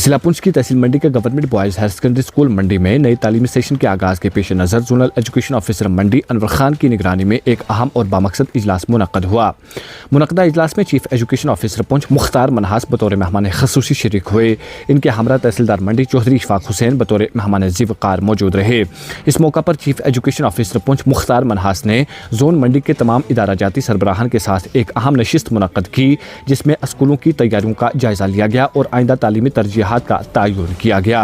जिला पुंछ की तहसील मंडी के government boys higher secondary school Mandi में नई तालीमी सेशन के आगाज़ के पेश नज़र zonal education officer Mandi Anwar Khan की निगरानी में एक अहम और बामकसद इजलास मुनक़द हुआ। मुनक़दा इजलास में chief education officer Poonch Mukhtar Manhas बतौर मेहमान खसूसी शरीक हुए। इनके हमरा तहसीलदार मंडी चौधरी इशफाक हुसैन बतौर मेहमान ज़िवकार मौजूद रहे। इस मौका पर chief education officer Poonch Mukhtar Manhas ने जोन मंडी के तमाम इदारा जाती सरबराहान के साथ एक अहम नशिस्त मुनक़द की, जिसमें स्कूलों की तैयारियों का जायज़ा लिया गया और आइंदा तालीमी तरजीहात का तयन किया गया,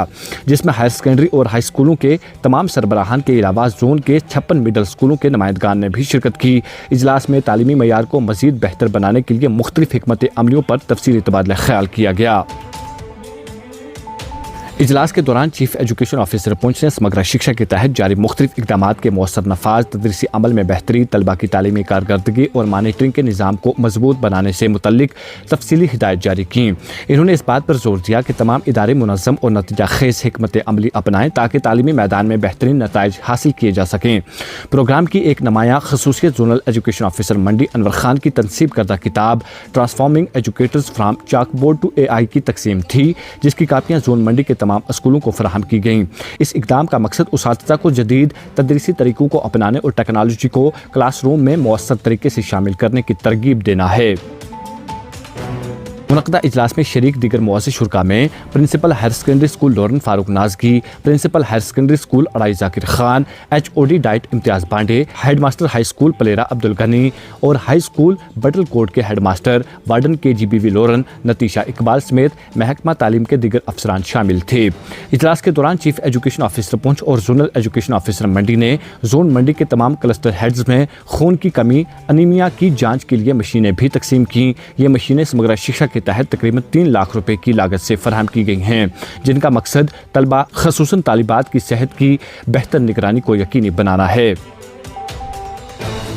जिसमें हायर सेकेंडरी और हाई स्कूलों के तमाम सरबराहान के अलावा जोन के 56 मिडल स्कूलों के नुमाइंदगान ने भी शिरकत की। इजलास में तालीमी मयार को मज़ीद बेहतर बनाने के लिए मुख्तलिफ हिकमत अमलियों पर तफसीली तबादला ख्याल किया गया। इजलास के दौरान चीफ एजुकेशन ऑफिसर पुंछ ने समग्र शिक्षा के तहत जारी मुख्तलिफ इक़दामात के मौसर नफाज, तदरीसी अमल में बेहतरी, तलबा की तालीमी कारकर्दगी और मॉनिटरिंग के निज़ाम को मजबूत बनाने से मुतल्लिक तफसीली हिदायत जारी की। इन्होंने इस बात पर जोर दिया कि तमाम इदारे मुनज़्ज़म और नतीजा खेज हिकमत अमली अपनाएं ताकि तालीमी मैदान में बेहतरीन नताइज हासिल किए जा सकें। प्रोग्राम की एक नुमाया खसूसियत zonal education officer Mandi Anwar Khan की तनसीब करदा किताब transforming educators from chalkboard to AI की तकसीम थी, जिसकी कापियाँ जोन मंडी के तमाम स्कूलों को फराहम की गईं। इस इक़दाम का मकसद उसातिज़ा को जदीद तदरीसी तरीक़ों को अपनाने और टेक्नोलॉजी को क्लासरूम में मौसर तरीके से शामिल करने की तरगीब देना है। मुनक़दा इजलास में शरीक दीगर मुअज़्ज़िज़ शुरका में principal higher secondary school Loran Farooq Nazki, principal higher secondary school Arai Zakir Khan, HOD DIET Imtiyaz Pandey, headmaster high school Palera Abdul Gani और हाई स्कूल बटल कोट के headmaster warden KGBV Loran Natisha Iqbal समेत महकमा तालीम के दीगर अफसरान शामिल थे। इजलास के दौरान चीफ एजुकेशन ऑफिसर पुंछ और जोनल एजुकेशन ऑफिसर मंडी ने जोन मंडी के तमाम क्लस्टर हेड्स में खून की कमी अनीमिया की जाँच के लिए मशीनें भी तकसीम की। ये मशीनें समग्र शिक्षा के तहत तकरीबन 3 लाख रुपए की लागत से फराहम की गई हैं, जिनका मकसद तलबा खसूसन तालिबात की सेहत की बेहतर निगरानी को यकीनी बनाना है।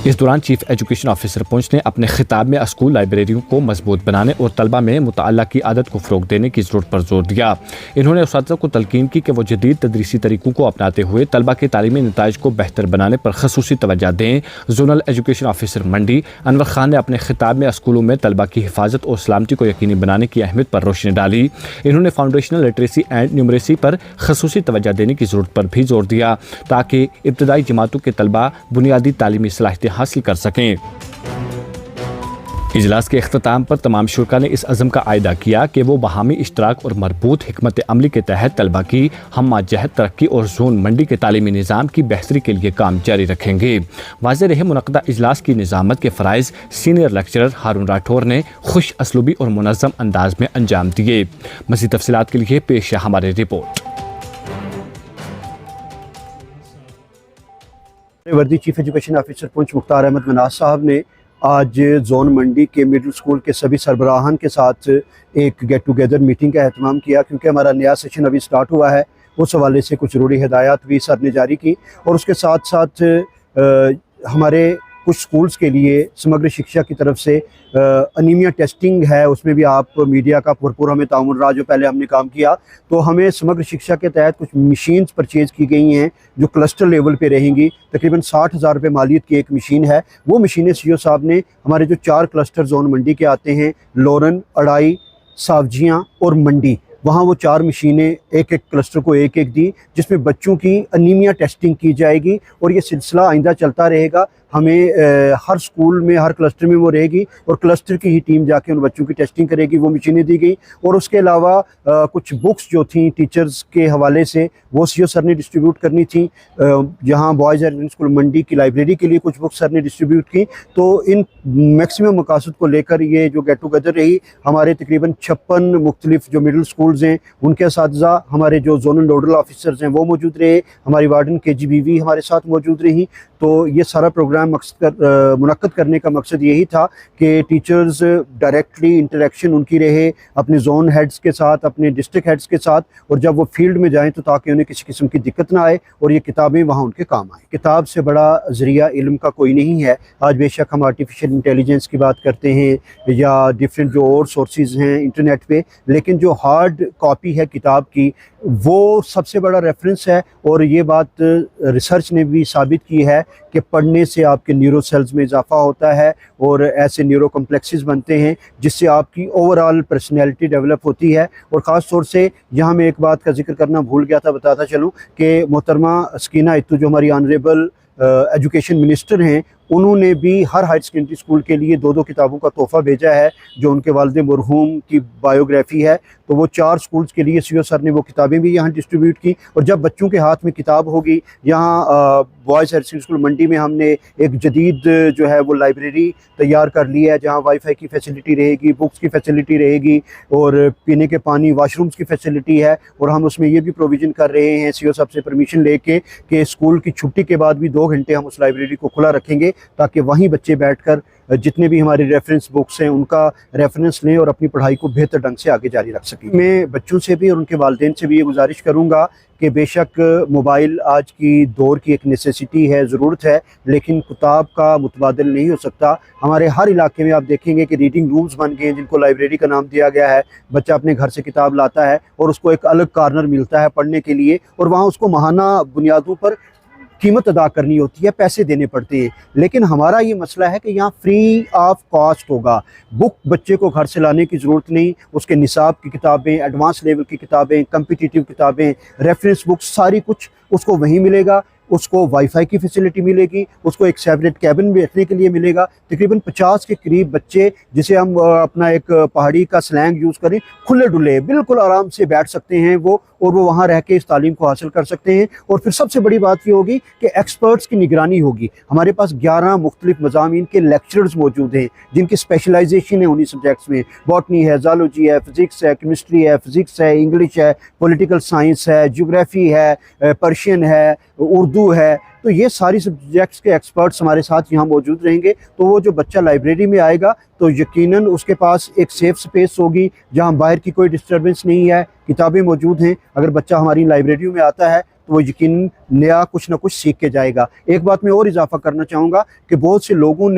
इस दौरान चीफ एजुकेशन ऑफिसर पुंछ ने अपने खिताब में स्कूल लाइब्रेरियों को मजबूत बनाने और तलबा में मुताल्ला की आदत को फ़रोग देने की ज़रूरत पर जोर दिया। इन्होंने उस्ताद को तलकीन की कि वो जदीद तदरीसी तरीक़ों को अपनाते हुए तलबा के तालीमी नताइज को बेहतर बनाने पर खसूसी तवज्जो दें। Zonal education officer Mandi Anwar Khan ने अपने खिताब में स्कूलों में तलबा की हिफाजत और सलामती को यकीनी बनाने की अहमियत पर रोशनी डाली। इन्होंने फाउंडेशनल लिटरेसी एंड न्यूमरेसी पर खसूसी तवज्जो देने की ज़रूरत पर भी जोर दिया ताकि इब्तदाई जमातों के तलबा बुनियादी तालीमी सलाहियतें हासिल कर सकें। इजलास के अख्ताम पर तमाम शुरका ने इस अज़म का आयदा किया कि वो बहामी इश्तराक और मरबूत हिकमत अमली के तहत तलबा की हम्मा जहत तरक्की और जोन मंडी के तालीमी निज़ाम की बेहतरी के लिए काम जारी रखेंगे। वाज़ेह रहे मुनक़दा इजलास की निज़ामत के फ़राइज़ सीनियर लेक्चरर हारून राठौर ने खुश असलूबी और मुनज़्ज़म अंदाज में अंजाम दिए। मज़ीद तफ़सीलात के लिए पेश है हमारी रिपोर्ट। वर्दी chief education officer Poonch Mukhtar Ahmad Manas साहब ने आज जोन मंडी के मिडिल स्कूल के सभी सरबराहान के साथ एक गेट टुगेदर मीटिंग का एहतमाम किया, क्योंकि हमारा नया सेशन अभी स्टार्ट हुआ है। उस हवाले से कुछ ज़रूरी हिदायत भी सर ने जारी की और उसके साथ साथ हमारे कुछ स्कूल्स के लिए समग्र शिक्षा की तरफ से अनीमिया टेस्टिंग है, उसमें भी आप मीडिया का भरपूर हमें ताउन रहा। जो पहले हमने काम किया तो हमें समग्र शिक्षा के तहत कुछ मशीन्स परचेज़ की गई हैं जो क्लस्टर लेवल पे रहेंगी। तकरीबन 60,000 रुपये मालियत की एक मशीन है। वो मशीनें CO साहब ने हमारे जो 4 क्लस्टर जोन मंडी के आते हैं, लोरन, अड़ाई, सावजियाँ और मंडी, वहाँ वो 4 मशीनें एक एक क्लस्टर को एक एक दी, जिसमें बच्चों की अनीमिया टेस्टिंग की जाएगी और ये सिलसिला आइंदा चलता रहेगा। हमें हर स्कूल में हर क्लस्टर में वो रहेगी और क्लस्टर की ही टीम जाके उन बच्चों की टेस्टिंग करेगी। वो मशीनें दी गई और उसके अलावा कुछ बुक्स जो थी टीचर्स के हवाले से वो CO सर ने डिस्ट्रीब्यूट करनी थी। जहाँ बॉयज़ हायर स्कूल मंडी की लाइब्रेरी के लिए कुछ बुक्स सर ने डिस्ट्रीब्यूट की। तो इन मैक्सिमम मकासद को लेकर ये जो गेट टुगेदर रही, हमारे तकरीबन 56 मुख्तलिफ जो मिडिल स्कूल्स हैं उनके असातिज़ा, हमारे जो जोनल नोडल ऑफिसर्स हैं वो मौजूद रहे, हमारी वार्डन KGBV हमारे साथ मौजूद रही। तो ये सारा प्रोग्राम मुनक्कद करने का मकसद यही था कि टीचर्स डायरेक्टली इंटरेक्शन उनकी रहे अपने जोन हेड्स के साथ, अपने डिस्ट्रिक्ट हेड्स के साथ, और जब वो फील्ड में जाएं तो ताकि उन्हें किसी किस्म की दिक्कत ना आए और ये किताबें वहाँ उनके काम आए। किताब से बड़ा ज़रिया इल्म का कोई नहीं है। आज बेशक हम आर्टिफिशियल इंटेलिजेंस की बात करते हैं या डिफरेंट जो और सोर्सेज हैं इंटरनेट पे, लेकिन जो हार्ड कॉपी है किताब की वो सबसे बड़ा रेफरेंस है। और ये बात रिसर्च ने भी साबित की है کہ پڑھنے سے آپ کے نیورو سیلز میں اضافہ ہوتا ہے اور ایسے نیورو کمپلیکسز بنتے ہیں جس سے آپ کی اوور آل پرسنالٹی ڈیولپ ہوتی ہے. اور خاص طور سے یہاں میں ایک بات کا ذکر کرنا بھول گیا تھا, بتاتا چلوں کہ محترمہ سکینہ اتو جو ہماری آنریبل ایجوکیشن منسٹر ہیں, انہوں نے بھی ہر ہائر سیکنڈری اسکول کے لیے 2 کتابوں کا تحفہ بھیجا ہے جو ان کے والد مرحوم کی بایوگرافی ہے. تو وہ 4 اسکولز کے لیے سی او سر نے وہ کتابیں بھی یہاں ڈسٹریبیوٹ کی. اور جب بچوں کے ہاتھ میں کتاب ہوگی, یہاں بوائز ہائر سیکنڈری اسکول منڈی میں ہم نے ایک جدید جو ہے وہ لائبریری تیار کر لی ہے جہاں وائی فائی کی فیسلٹی رہے گی, بکس کی فیسلٹی رہے گی اور پینے کے پانی واش رومز کی فیسلٹی ہے. اور ہم اس میں یہ بھی پروویژن کر رہے ہیں سی او صاحب سے پرمیشن لے کے کہ اسکول کی چھٹی کے بعد بھی 2 گھنٹے ہم اس لائبریری کو کھلا رکھیں گے تاکہ وہیں بچے بیٹھ کر جتنے بھی ہماری ریفرنس بکس ہیں ان کا ریفرنس لیں اور اپنی پڑھائی کو بہتر ڈھنگ سے آگے جاری رکھ سکیں. میں بچوں سے بھی اور ان کے والدین سے بھی یہ گزارش کروں گا کہ بے شک موبائل آج کی دور کی ایک نیسیسٹی ہے, ضرورت ہے, لیکن کتاب کا متبادل نہیں ہو سکتا. ہمارے ہر علاقے میں آپ دیکھیں گے کہ ریڈنگ رومز بن گئے ہیں جن کو لائبریری کا نام دیا گیا ہے. بچہ اپنے گھر سے کتاب لاتا ہے اور اس کو ایک الگ کارنر ملتا ہے پڑھنے کے لیے, اور وہاں اس کو ماہانہ بنیادوں پر قیمت ادا کرنی ہوتی ہے, پیسے دینے پڑتے ہیں. لیکن ہمارا یہ مسئلہ ہے کہ یہاں فری آف کاسٹ ہوگا. بک بچے کو گھر سے لانے کی ضرورت نہیں, اس کے نصاب کی کتابیں, ایڈوانس لیول کی کتابیں, کمپیٹیٹیو کتابیں, ریفرنس بکس, ساری کچھ اس کو وہیں ملے گا. اس کو وائی فائی کی فیسلٹی ملے گی, اس کو ایک سیپریٹ کیبن بیٹھنے کے لیے ملے گا. تقریباً 50 کے قریب بچے, جسے ہم اپنا ایک پہاڑی کا سلینگ یوز کریں, کھلے ڈلے بالکل آرام سے بیٹھ سکتے ہیں وہ, اور وہ وہاں رہ کے اس تعلیم کو حاصل کر سکتے ہیں. اور پھر سب سے بڑی بات یہ ہوگی کہ ایکسپرٹس کی نگرانی ہوگی. ہمارے پاس 11 مختلف مضامین کے لیکچرز موجود ہیں جن کی اسپیشلائزیشن ہے انہی سبجیکٹس میں. باٹنی ہے, زالوجی ہے, فزکس ہے, کیمسٹری ہے, فزکس ہے, انگلش ہے, پولیٹیکل سائنس ہے, جیوگرافی ہے, پرشین ہے, اردو ہے. تو یہ ساری سبجیکٹس کے ایکسپرٹس ہمارے ساتھ یہاں موجود رہیں گے. تو وہ جو بچہ لائبریری میں آئے گا تو یقیناً اس کے پاس ایک سیف سپیس ہوگی جہاں باہر کی کوئی ڈسٹربنس نہیں ہے, کتابیں موجود ہیں. اگر بچہ ہماری لائبریریوں میں آتا ہے تو وہ یقیناً نیا کچھ نہ کچھ سیکھ کے جائے گا. ایک بات میں اور اضافہ کرنا چاہوں گا کہ بہت سے لوگوں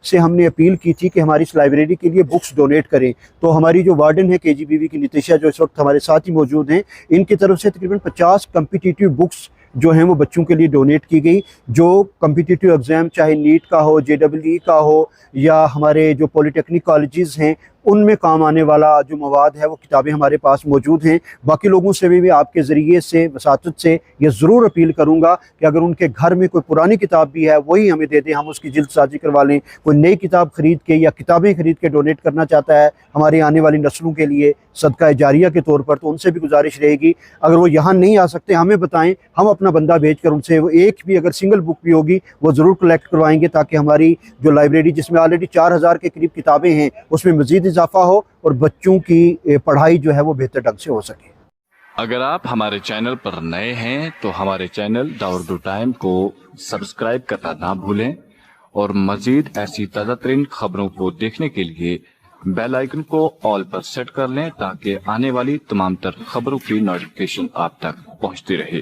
سے ہم نے اپیل کی تھی کہ ہماری اس لائبریری کے لیے بکس ڈونیٹ کریں. تو ہماری جو وارڈن ہے KGBV کی نتیشا, جو اس وقت ہمارے ساتھ ہی موجود ہیں, ان کی طرف سے تقریباً 50 کمپیٹیٹیو بکس جو ہیں وہ بچوں کے لیے ڈونیٹ کی گئی. جو کمپیٹیٹیو ایگزام چاہے نیٹ کا ہو, JEE کا ہو, یا ہمارے جو پولی ٹیکنک کالجز ہیں ان میں کام آنے والا جو مواد ہے وہ کتابیں ہمارے پاس موجود ہیں. باقی لوگوں سے بھی آپ کے ذریعے سے, وساطت سے یہ ضرور اپیل کروں گا کہ اگر ان کے گھر میں کوئی پرانی کتاب بھی ہے وہی ہمیں دے دیں, ہم اس کی جلد سازی کروا لیں. کوئی نئی کتاب خرید کے یا کتابیں خرید کے ڈونیٹ کرنا چاہتا ہے ہماری آنے والی نسلوں کے لیے صدقہ جاریہ کے طور پر, تو ان سے بھی گزارش رہے گی اگر وہ یہاں نہیں آ سکتے ہمیں بتائیں, ہم اپنا بندہ بھیج کر ان سے وہ ایک بھی اگر سنگل بک بھی ہوگی وہ ضرور کلیکٹ کروائیں گے, تاکہ ہماری جو لائبریری جس میں آلریڈی 4000 کے قریب کتابیں ہیں اس میں مزید اضافہ ہو اور بچوں کی پڑھائی جو ہے وہ بہتر ڈھنگ سے ہو سکے. اگر آپ ہمارے چینل پر نئے ہیں تو ہمارے چینل دا اردو ٹائم کو سبسکرائب کرنا نہ بھولیں, اور مزید ایسی تازہ ترین خبروں کو دیکھنے کے لیے بیل آئیکن کو آل پر سیٹ کر لیں تاکہ آنے والی تمام تر خبروں کی نوٹیفیکیشن آپ تک پہنچتی رہے.